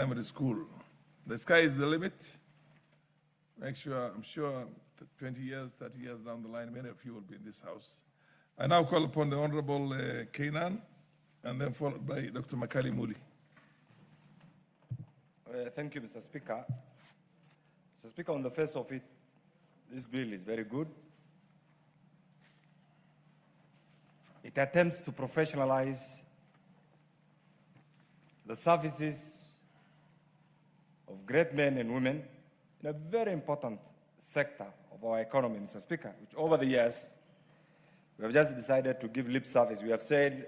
primary school. The sky is the limit. I'm sure 20 years, 30 years down the line, many of you will be in this house. I now call upon the Honorable Keinan, and then followed by Dr. Makali Muli. Thank you, Mr. Speaker. Mr. Speaker, on the face of it, this bill is very good. It attempts to professionalize the services of great men and women in a very important sector of our economy, Mr. Speaker, which over the years, we have just decided to give lip service. We have said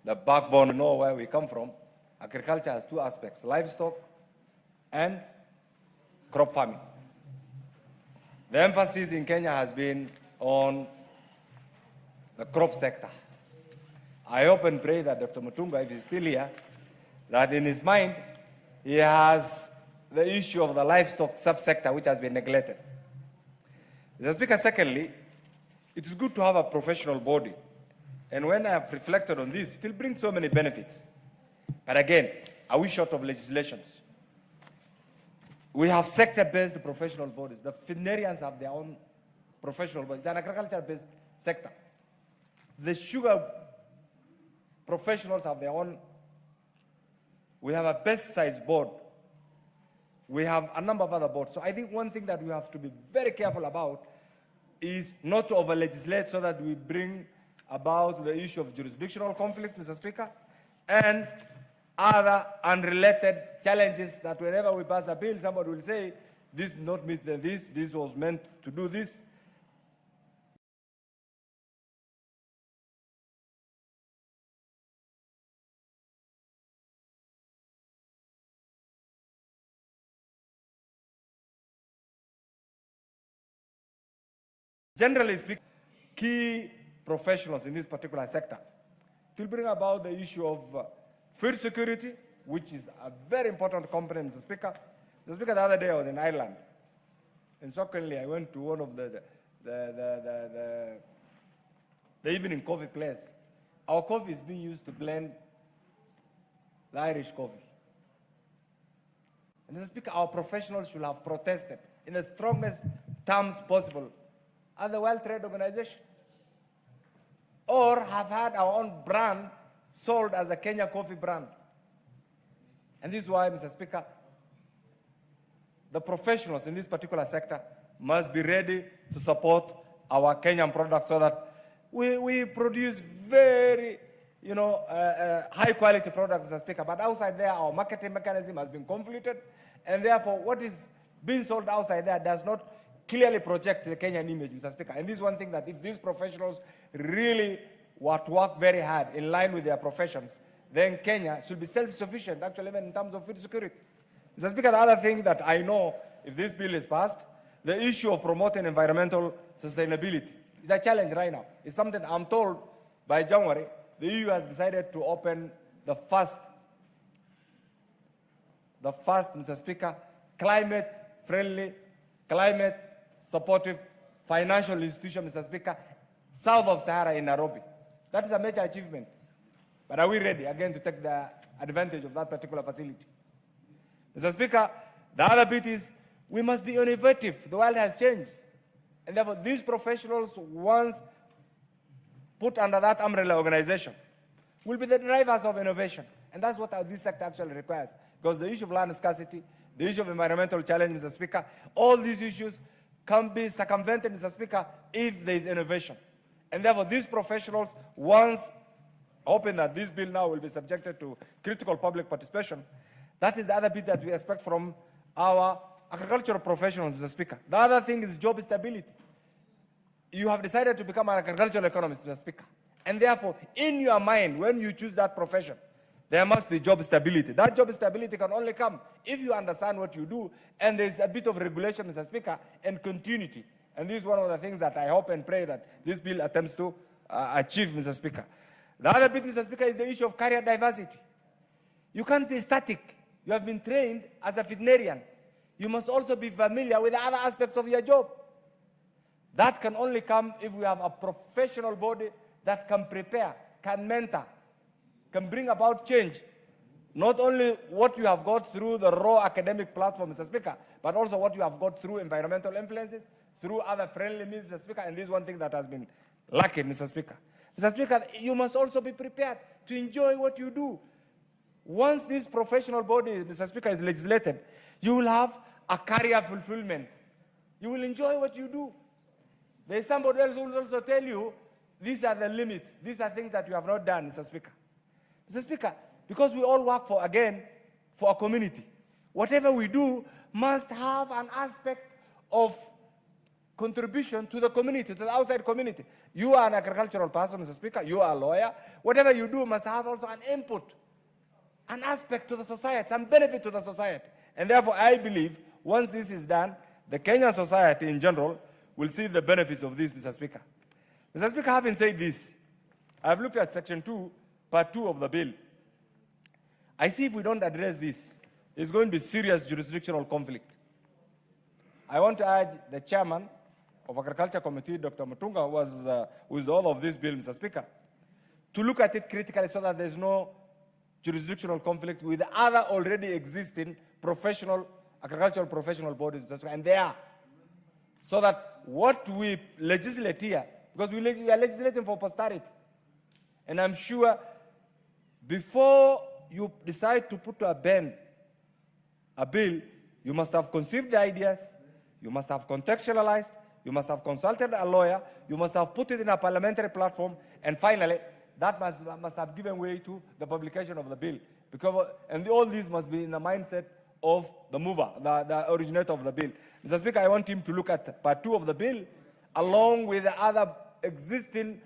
the backbone, know where we come from. Agriculture has two aspects, livestock and crop farming. The emphasis in Kenya has been on the crop sector. I hope and pray that Dr. Mutunga, if he's still here, that in his mind, he has the issue of the livestock subsector, which has been neglected. Mr. Speaker, secondly, it is good to have a professional body. And when I have reflected on this, it will bring so many benefits. But again, are we short of legislations? We have sector-based professional bodies. The veterinarians have their own professional bodies. It's an agriculture-based sector. The sugar professionals have their own. We have a pesticides board. We have a number of other boards. So I think one thing that we have to be very careful about is not to over-legislate so that we bring about the issue of jurisdictional conflict, Mr. Speaker, and other unrelated challenges that whenever we pass a bill, somebody will say, this did not meet this was meant to do this. Generally speaking, key professionals in this particular sector to bring about the issue of food security, which is a very important component, Mr. Speaker. Mr. Speaker, the other day I was in Ireland, and shockingly I went to one of the evening coffee place. Our coffee is being used to blend the Irish coffee. And Mr. Speaker, our professionals should have protested in the strongest terms possible at the World Trade Organization, or have had our own brand sold as a Kenya coffee brand. And this is why, Mr. Speaker, the professionals in this particular sector must be ready to support our Kenyan products so that we produce very, high quality products, Mr. Speaker. But outside there, our marketing mechanism has been conflicted, and therefore what is being sold outside there does not clearly project the Kenyan image, Mr. Speaker. And this is one thing that if these professionals really were to work very hard in line with their professions, then Kenya should be self-sufficient, actually, even in terms of food security. Mr. Speaker, the other thing that I know, if this bill is passed, the issue of promoting environmental sustainability is a challenge right now. It's something I'm told by January, the EU has decided to open the first, Mr. Speaker, climate-friendly, climate-supportive financial institution, Mr. Speaker, south of Sahara in Nairobi. That is a major achievement. But are we ready, again, to take the advantage of that particular facility? Mr. Speaker, the other bit is we must be innovative. The world has changed. And therefore, these professionals, once put under that umbrella organization, will be the drivers of innovation. And that's what this sector actually requires. Because the issue of land scarcity, the issue of environmental challenge, Mr. Speaker, all these issues can be circumvented, Mr. Speaker, if there is innovation. And therefore, these professionals, once hoping that this bill now will be subjected to critical public participation, that is the other bit that we expect from our agricultural professionals, Mr. Speaker. The other thing is job stability. You have decided to become an agricultural economist, Mr. Speaker. And therefore, in your mind, when you choose that profession, there must be job stability. That job stability can only come if you understand what you do, and there's a bit of regulation, Mr. Speaker, and continuity. And this is one of the things that I hope and pray that this bill attempts to achieve, Mr. Speaker. The other bit, Mr. Speaker, is the issue of career diversity. You can't be static. You have been trained as a veterinarian. You must also be familiar with the other aspects of your job. That can only come if we have a professional body that can prepare, can mentor, can bring about change Not only what you have got through the raw academic platform, Mr. Speaker, but also what you have got through environmental influences, through other friendly means, Mr. Speaker, and this is one thing that has been lacking, Mr. Speaker. Mr. Speaker, you must also be prepared to enjoy what you do. Once this professional body, Mr. Speaker, is legislated, you will have a career fulfillment. You will enjoy what you do. There is somebody else who will also tell you, these are the limits. These are things that you have not done, Mr. Speaker. Mr. Speaker, because we all work for, again, for a community. Whatever we do must have an aspect of contribution to the community, to the outside community. You are an agricultural person, Mr. Speaker. You are a lawyer. Whatever you do must have also an input, an aspect to the society, some benefit to the society. And therefore, I believe once this is done, the Kenyan society in general will see the benefits of this, Mr. Speaker. Mr. Speaker, having said this, I've looked at Section 2, Part 2 of the bill. I see if we don't address this, it's going to be serious jurisdictional conflict. I want to urge the chairman of Agriculture Committee, Dr. Mutunga, who is the author of this bill, Mr. Speaker, to look at it critically so that there's no jurisdictional conflict with other already existing agricultural professional bodies, and they are. So that what we legislate here, because we are legislating for posterity, and I'm sure before you decide to put to a bend a bill, you must have conceived the ideas, you must have contextualized, you must have consulted a lawyer, you must have put it in a parliamentary platform, and finally, that must have given way to the publication of the bill. And all these must be in the mindset of the mover, the originator of the bill. Mr. Speaker, I want him to look at Part 2 of the bill, along with the other existing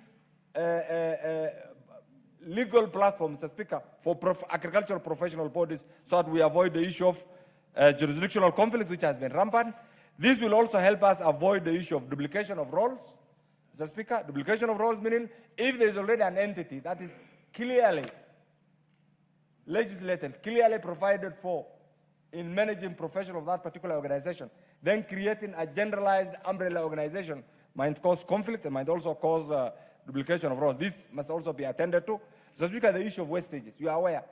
legal platforms, Mr. Speaker, for agricultural professional bodies, so that we avoid the issue of jurisdictional conflict, which has been rampant. This will also help us avoid the issue of duplication of roles. Mr. Speaker, duplication of roles meaning if there is already an entity that is clearly legislated, clearly provided for in managing profession of that particular organization, then creating a generalized umbrella organization might cause conflict and might also cause duplication of roles. This must also be attended to. So, Speaker, the issue of wastages, you are aware.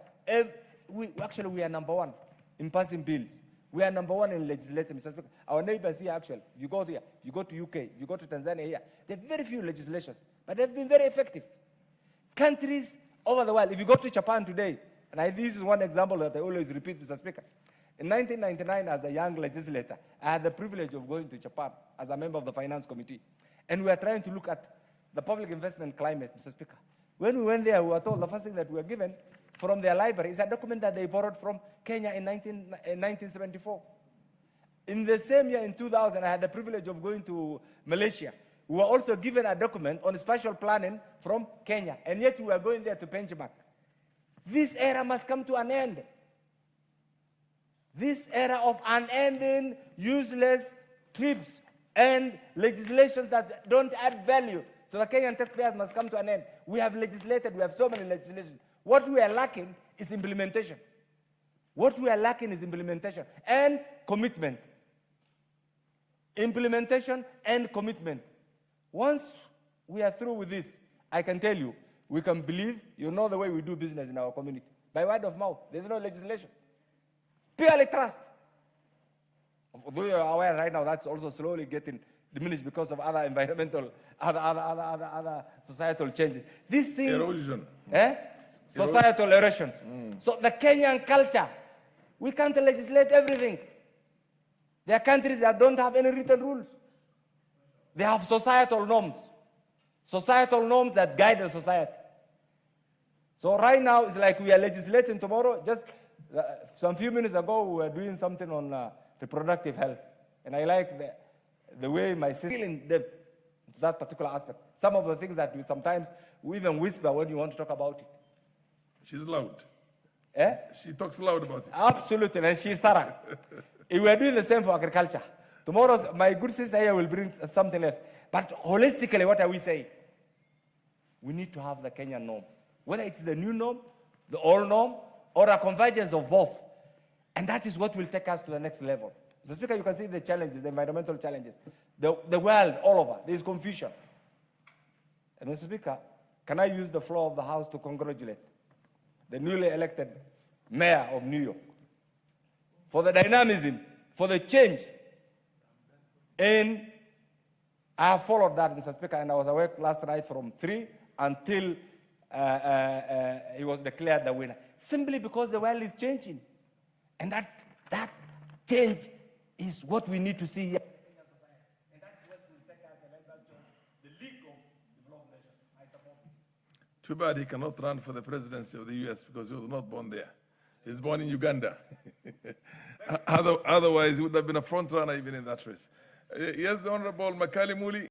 Actually, we are number one in passing bills. We are number one in legislation, Mr. Speaker. Our neighbors here, actually, you go there, you go to UK, you go to Tanzania here, there are very few legislations, but they've been very effective. Countries over the world, if you go to Japan today, and this is one example that I always repeat, Mr. Speaker. In 1999, as a young legislator, I had the privilege of going to Japan as a member of the Finance Committee. And we were trying to look at the public investment climate, Mr. Speaker. When we went there, we were told the first thing that we were given from their library is a document that they borrowed from Kenya in 1974. In the same year, in 2000, I had the privilege of going to Malaysia. We were also given a document on spatial planning from Kenya, and yet we were going there to benchmark. This era must come to an end. This era of unending, useless trips and legislations that don't add value to the Kenyan taxpayers must come to an end. We have legislated, we have so many legislations. What we are lacking is implementation. What we are lacking is implementation and commitment. Implementation and commitment. Once we are through with this, I can tell you, we can believe, you know the way we do business in our community. By word of mouth, there's no legislation. Purely trust. Although you are aware right now, that's also slowly getting diminished because of other environmental, other societal changes. This thing, erosion. Societal erosions. So the Kenyan culture, we can't legislate everything. There are countries that don't have any written rules. They have societal norms that guide the society. So right now, it's like we are legislating tomorrow. Just some few minutes ago, we were doing something on reproductive health. And I like the way my sister feeling that particular aspect. Some of the things that sometimes we even whisper when you want to talk about it. She's loud. Eh? She talks loud about it. Absolutely, and she's thorough. We are doing the same for agriculture. Tomorrow, my good sister here will bring something else. But holistically, what are we saying? We need to have the Kenyan norm. Whether it's the new norm, the old norm, or a convergence of both. And that is what will take us to the next level. Mr. Speaker, you can see the challenges, the environmental challenges. The world, all over, there is confusion. And Mr. Speaker, can I use the floor of the House to congratulate the newly elected mayor of New York, for the dynamism, for the change. And I have followed that, Mr. Speaker, and I was awake last night from 3 until he was declared the winner. Simply because the world is changing. And that change is what we need to see here. And that's what will take us the League of Developed Nations. I support this. Too bad he cannot run for the presidency of the U.S. because he was not born there. He's born in Uganda. Otherwise, he would have been a front runner even in that race. Yes, the Honorable Makali Muli.